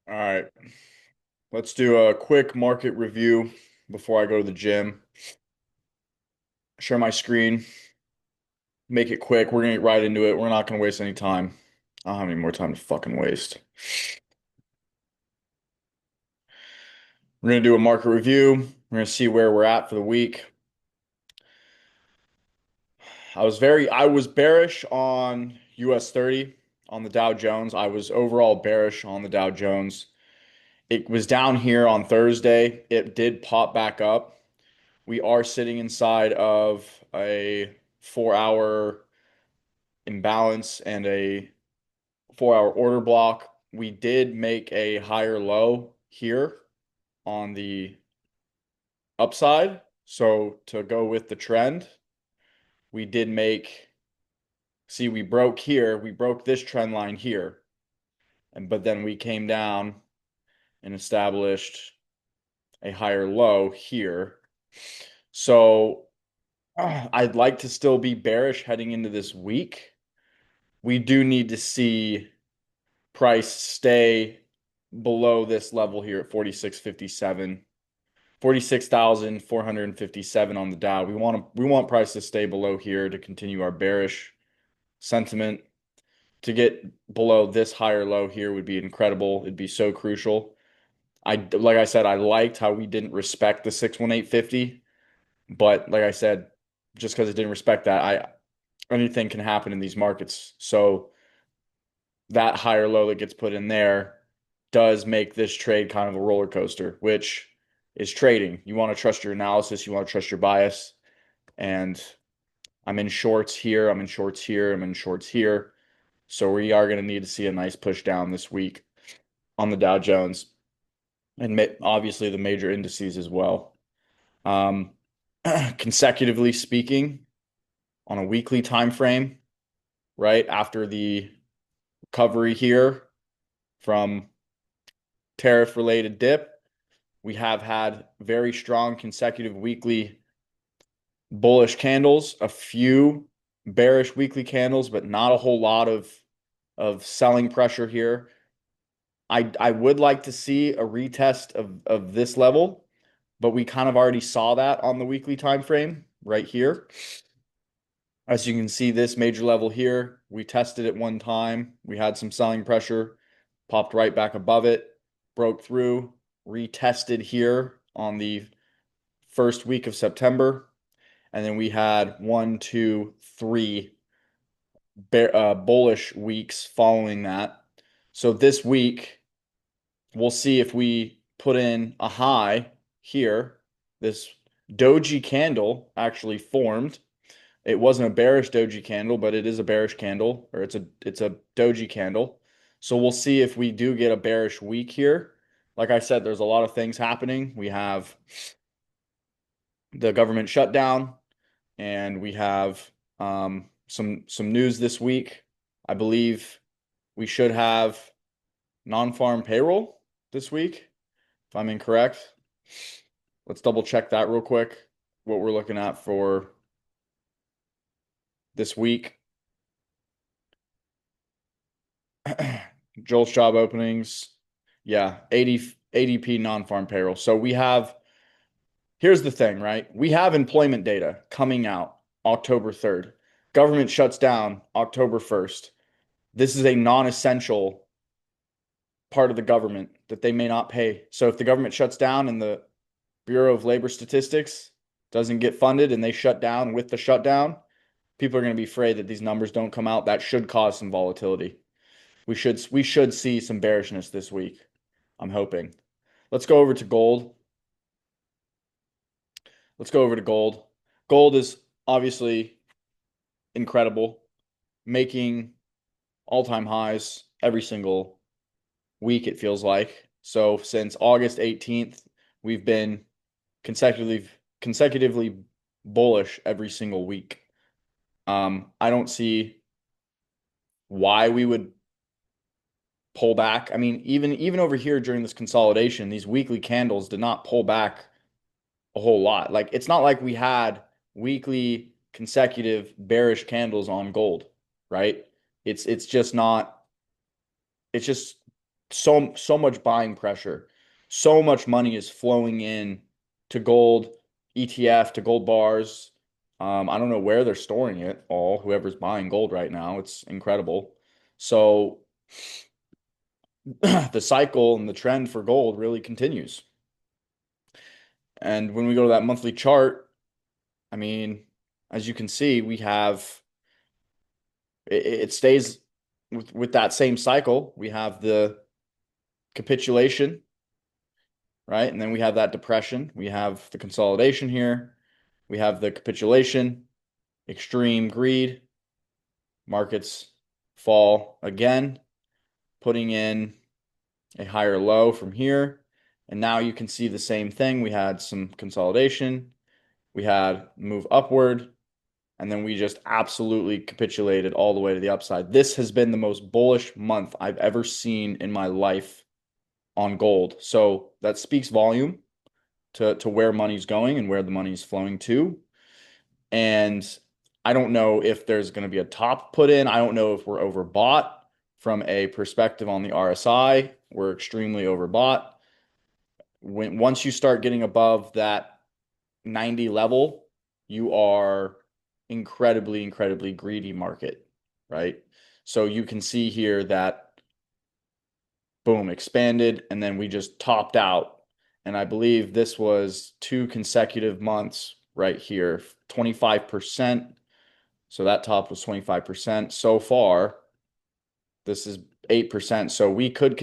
All right, let's do a quick market review before I go to the gym. Share my screen, make it quick. We're gonna get right into it. We're not gonna waste any time. I don't have any more time to fucking waste. We're gonna do a market review. We're gonna see where we're at for the week. I was bearish on US 30 on the Dow Jones. I was overall bearish on the Dow Jones. It was down here on Thursday. It did pop back up. We are sitting inside of a 4 hour imbalance and a 4 hour order block. We did make a higher low here on the upside. So to go with the trend, we did make, see, we broke here, we broke this trend line here. But then we came down and established a higher low here. So I'd like to still be bearish heading into this week. We do need to see price stay below this level here at 46.57, 46,457 on the Dow. We want price to stay below here to continue our bearish sentiment. To get below this higher low here would be incredible. It'd be so crucial. Like I said, I liked how we didn't respect the 61850, but like I said, just because it didn't respect that, I anything can happen in these markets. So that higher low that gets put in there does make this trade kind of a roller coaster, which is trading. You want to trust your analysis, you want to trust your bias. And I'm in shorts here, I'm in shorts here, I'm in shorts here. So we are going to need to see a nice push down this week on the Dow Jones and obviously the major indices as well. Um, consecutively speaking, on a weekly time frame, right after the recovery here from tariff related dip, we have had very strong consecutive weekly bullish candles, a few bearish weekly candles, but not a whole lot of selling pressure here. I would like to see a retest of this level, but we kind of already saw that on the weekly time frame right here. As you can see, this major level here, we tested it one time. We had some selling pressure, popped right back above it, broke through, retested here on the first week of September. And then we had 1, 2, 3 bullish weeks following that. So this week, we'll see if we put in a high here. This doji candle actually formed. It wasn't a bearish doji candle, but it is a bearish candle, or it's a doji candle. So we'll see if we do get a bearish week here. Like I said, there's a lot of things happening. We have the government shutdown, and we have some news this week. I believe we should have non-farm payroll this week, if I'm incorrect. Let's double check that real quick, what we're looking at for this week. Joel's job openings. Yeah, 80 ADP non-farm payroll. So here's the thing, right? We have employment data coming out October 3rd. Government shuts down October 1st. This is a non-essential part of the government that they may not pay. So if the government shuts down and the Bureau of Labor Statistics doesn't get funded and they shut down with the shutdown, people are going to be afraid that these numbers don't come out. That should cause some volatility. We should see some bearishness this week. I'm hoping. Let's go over to gold. Let's go over to gold. Gold is obviously incredible, making all-time highs every single week, it feels like. So since August 18th, we've been consecutively bullish every single week. I don't see why we would pull back. I mean, even over here during this consolidation, these weekly candles did not pull back a whole lot. Like it's not like we had weekly consecutive bearish candles on gold, right? It's just not it's just so much buying pressure. So much money is flowing in to gold ETF, to gold bars. I don't know where they're storing it all, whoever's buying gold right now. It's incredible. So the cycle and the trend for gold really continues. And when we go to that monthly chart, I mean, as you can see, we have it stays with that same cycle. We have the capitulation, right? And then we have that depression. We have the consolidation here. We have the capitulation, extreme greed, markets fall again, putting in a higher low from here. And now you can see the same thing. We had some consolidation. We had move upward. And then we just absolutely capitulated all the way to the upside. This has been the most bullish month I've ever seen in my life on gold. So that speaks volume to where money's going and where the money's flowing to. And I don't know if there's going to be a top put in. I don't know if we're overbought from a perspective on the RSI. We're extremely overbought. Once you start getting above that 90 level, you are incredibly greedy market, right? So you can see here that boom, expanded, and then we just topped out. And I believe this was 2 consecutive months right here, 25%. So that top was 25%. So far, this is 8%. So we could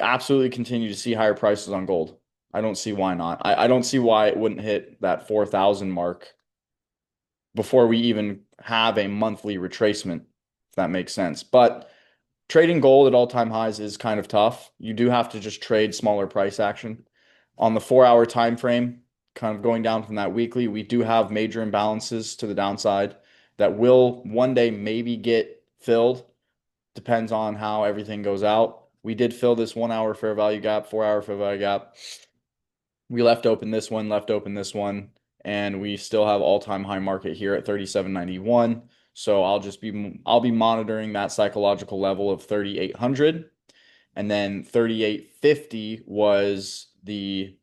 absolutely continue to see higher prices on gold. I don't see why not. I don't see why it wouldn't hit that 4,000 mark before we even have a monthly retracement, if that makes sense. But trading gold at all-time highs is kind of tough. You do have to just trade smaller price action. On the 4-hour time frame, kind of going down from that weekly, we do have major imbalances to the downside that will one day maybe get filled. Depends on how everything goes out. We did fill this 1-hour fair value gap, 4-hour fair value gap. We left open this one, and we still have all-time high market here at 37.91. So I'll be monitoring that psychological level of 3,800, and then 3,850 was the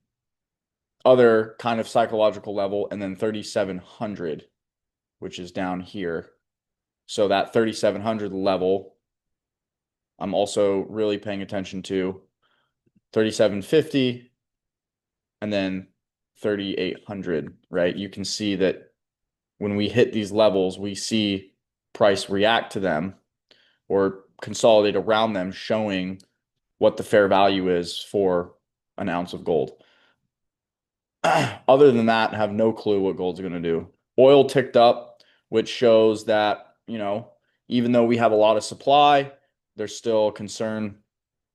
other kind of psychological level, and then 3,700, which is down here. So that 3,700 level, I'm also really paying attention to 3,750 and then 3,800, right? You can see that when we hit these levels, we see price react to them or consolidate around them, showing what the fair value is for an ounce of gold. Other than that, I have no clue what gold's going to do. Oil ticked up, which shows that, even though we have a lot of supply, there's still concern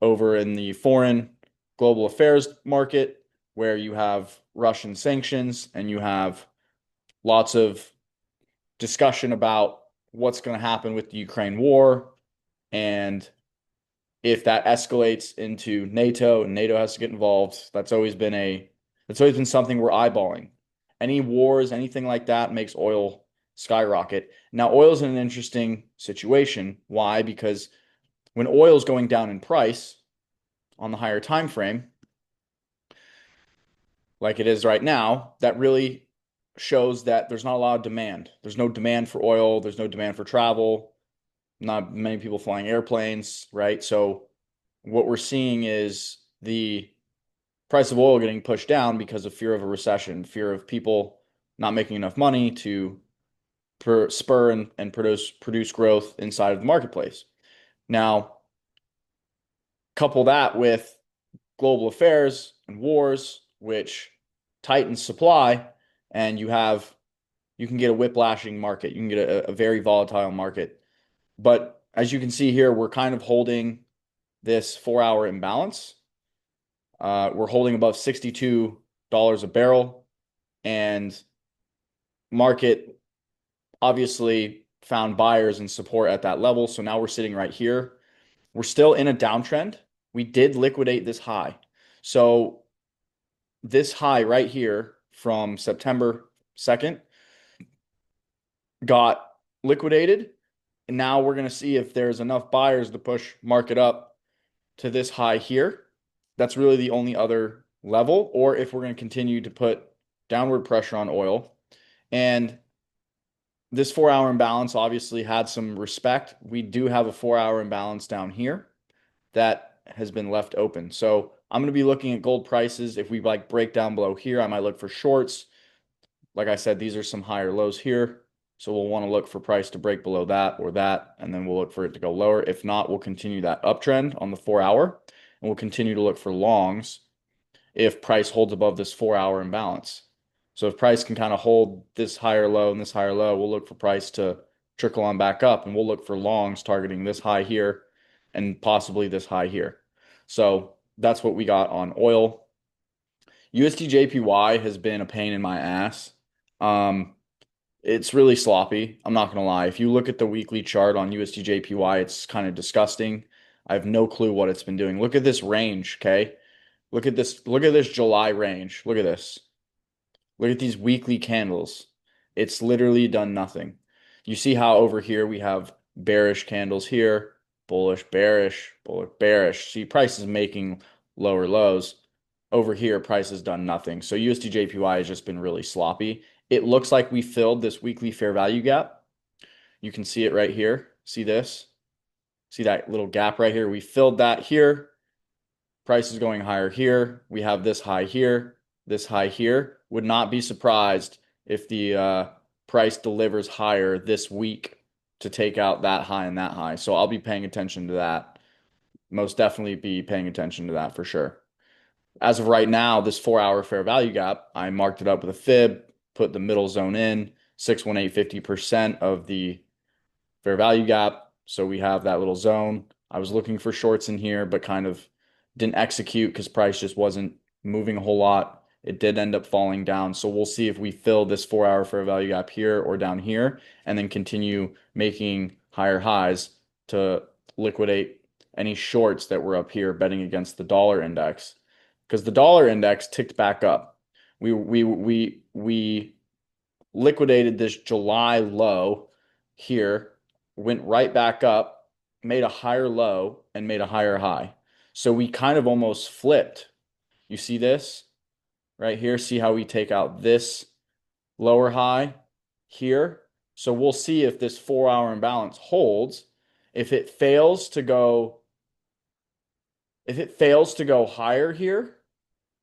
over in the foreign global affairs market where you have Russian sanctions and you have lots of discussion about what's going to happen with the Ukraine war. And if that escalates into NATO and NATO has to get involved, that's always been something we're eyeballing. Any wars, anything like that makes oil skyrocket. Now, oil is in an interesting situation. Why? Because when oil is going down in price on the higher time frame, like it is right now, that really shows that there's not a lot of demand. There's no demand for oil. There's no demand for travel. Not many people flying airplanes, right? So what we're seeing is the price of oil getting pushed down because of fear of a recession, fear of people not making enough money to spur and produce growth inside of the marketplace. Now, couple that with global affairs and wars, which tightens supply, and you can get a whiplashing market. You can get a very volatile market. But as you can see here, we're kind of holding this 4-hour imbalance. We're holding above $62 a barrel, and market obviously found buyers and support at that level. So now we're sitting right here. We're still in a downtrend. We did liquidate this high. So this high right here from September 2nd got liquidated, And now we're going to see if there's enough buyers to push market up to this high here. That's really the only other level, or if we're going to continue to put downward pressure on oil. And this 4-hour imbalance obviously had some respect. We do have a 4-hour imbalance down here that has been left open. So I'm going to be looking at gold prices. If we like break down below here, I might look for shorts. Like I said, these are some higher lows here. So we'll want to look for price to break below that or that, and then we'll look for it to go lower. If not, we'll continue that uptrend on the 4-hour, and we'll continue to look for longs if price holds above this 4-hour imbalance. So if price can kind of hold this higher low and this higher low, we'll look for price to trickle on back up, and we'll look for longs targeting this high here and possibly this high here. So that's what we got on oil. USD JPY has been a pain in my ass. It's really sloppy. I'm not gonna lie. If you look at the weekly chart on USD JPY, it's kind of disgusting. I have no clue what it's been doing. Look at this range, okay? Look at this. Look at this July range. Look at this. Look at these weekly candles. It's literally done nothing. You see how over here we have bearish candles here, bullish, bearish, bullish, bearish. See, price is making lower lows. Over here, price has done nothing. So USD JPY has just been really sloppy. It looks like we filled this weekly fair value gap. You can see it right here. See this? See that little gap right here? We filled that here. Price is going higher here. We have this high here, this high here. Would not be surprised if the price delivers higher this week to take out that high and that high. So I'll be paying attention to that. Most definitely be paying attention to that for sure. As of right now, this 4-hour fair value gap, I marked it up with a fib, put the middle zone in, 618 50% of the fair value gap. So we have that little zone. I was looking for shorts in here, but kind of didn't execute because price just wasn't moving a whole lot. It did end up falling down. So we'll see if we fill this 4-hour fair value gap here or down here and then continue making higher highs to liquidate any shorts that were up here betting against the dollar index. Because the dollar index ticked back up. We liquidated this July low here, went right back up, made a higher low, and made a higher high. So we kind of almost flipped. You see this right here? See how we take out this lower high here? So we'll see if this 4-hour imbalance holds. If it fails to go higher here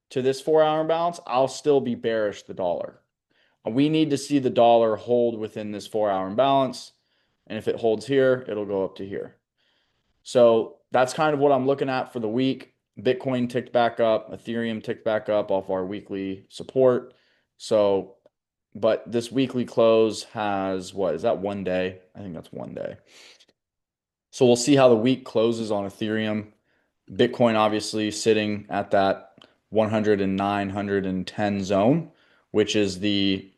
to this 4-hour imbalance, I'll still be bearish the dollar. We need to see the dollar hold within this 4-hour imbalance. And if it holds here, it'll go up to here. So that's kind of what I'm looking at for the week. Bitcoin ticked back up. Ethereum ticked back up off our weekly support. So, but this weekly close has, what is that, 1 day? I think that's 1 day. So we'll see how the week closes on Ethereum. Bitcoin obviously sitting at that 109, 110 zone, which is the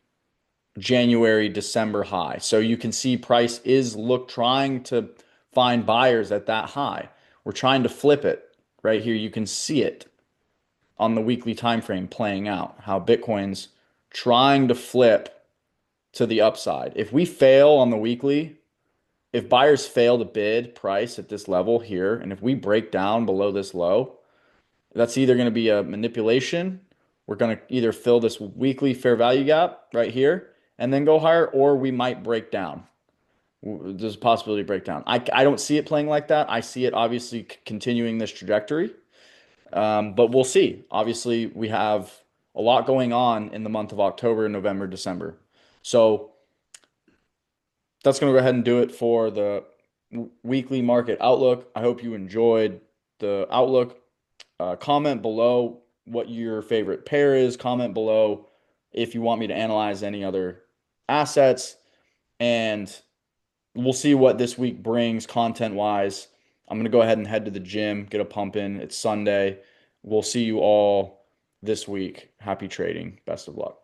January, December high. So you can see price is trying to find buyers at that high. We're trying to flip it right here. You can see it on the weekly time frame playing out, how Bitcoin's trying to flip to the upside. If we fail on the weekly, if buyers fail to bid price at this level here, and if we break down below this low, that's either going to be a manipulation. We're going to either fill this weekly fair value gap right here and then go higher, or we might break down. There's a possibility to break down. I don't see it playing like that. I see it obviously continuing this trajectory, but we'll see. Obviously, we have a lot going on in the month of October, November, December. So that's going to go ahead and do it for the weekly market outlook. I hope you enjoyed the outlook. Comment below what your favorite pair is. Comment below if you want me to analyze any other assets. And we'll see what this week brings content-wise. I'm going to go ahead and head to the gym, get a pump in. It's Sunday. We'll see you all this week. Happy trading. Best of luck.